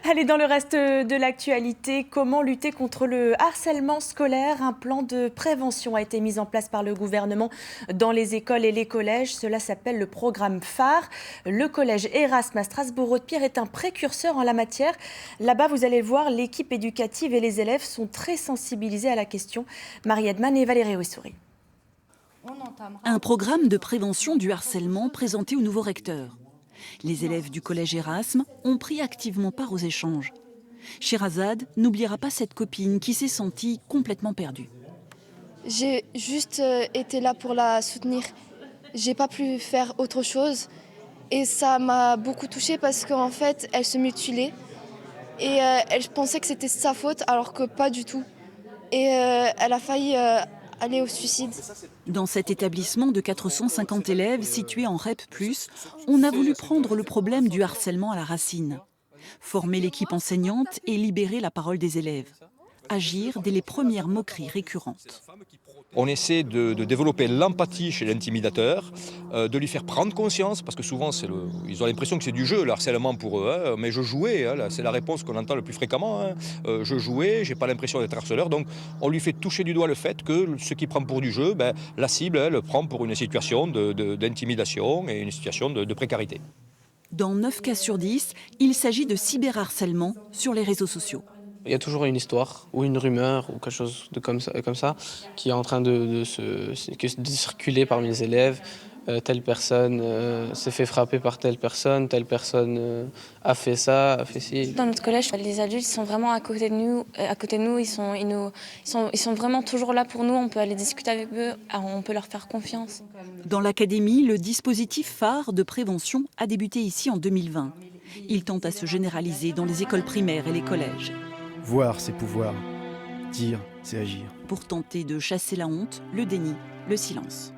Allez, dans le reste de l'actualité, comment lutter contre le harcèlement scolaire? Un plan de prévention a été mis en place par le gouvernement dans les écoles et les collèges. Cela s'appelle le programme phare. Le collège Erasme à Strasbourg-Haute-Pierre est un précurseur en la matière. Là-bas, vous allez voir, l'équipe éducative et les élèves sont très sensibilisés à la question. Marie Edman et Valérie Ouissouri. Un programme de prévention du harcèlement présenté au nouveau recteur. Les élèves du collège Erasme ont pris activement part aux échanges. Sherazade n'oubliera pas cette copine qui s'est sentie complètement perdue. J'ai juste été là pour la soutenir. J'ai pas pu faire autre chose. Et ça m'a beaucoup touchée parce qu'en fait, elle se mutilait. Et elle pensait que c'était sa faute alors que pas du tout. Et elle a failli aller au suicide. Dans cet établissement de 450 élèves situé en REP+, on a voulu prendre le problème du harcèlement à la racine. Former l'équipe enseignante et libérer la parole des élèves. Agir dès les premières moqueries récurrentes. On essaie de développer l'empathie chez l'intimidateur, de lui faire prendre conscience, parce que souvent ils ont l'impression que c'est du jeu, le harcèlement pour eux, hein, mais je jouais, hein, c'est la réponse qu'on entend le plus fréquemment, hein, je jouais, j'ai pas l'impression d'être harceleur, donc on lui fait toucher du doigt le fait que ce qu'il prend pour du jeu, la cible, elle le prend pour une situation d'intimidation et une situation de précarité. Dans 9 cas sur 10, il s'agit de cyberharcèlement sur les réseaux sociaux. Il y a toujours une histoire ou une rumeur ou quelque chose comme ça qui est en train de circuler parmi les élèves. Telle personne s'est fait frapper par telle personne a fait ça, a fait ci. Dans notre collège, les adultes sont vraiment à côté de nous. Ils sont vraiment toujours là pour nous. On peut aller discuter avec eux, on peut leur faire confiance. Dans l'académie, le dispositif phare de prévention a débuté ici en 2020. Il tente à se généraliser dans les écoles primaires et les collèges. Voir, c'est pouvoir. Dire, c'est agir. Pour tenter de chasser la honte, le déni, le silence.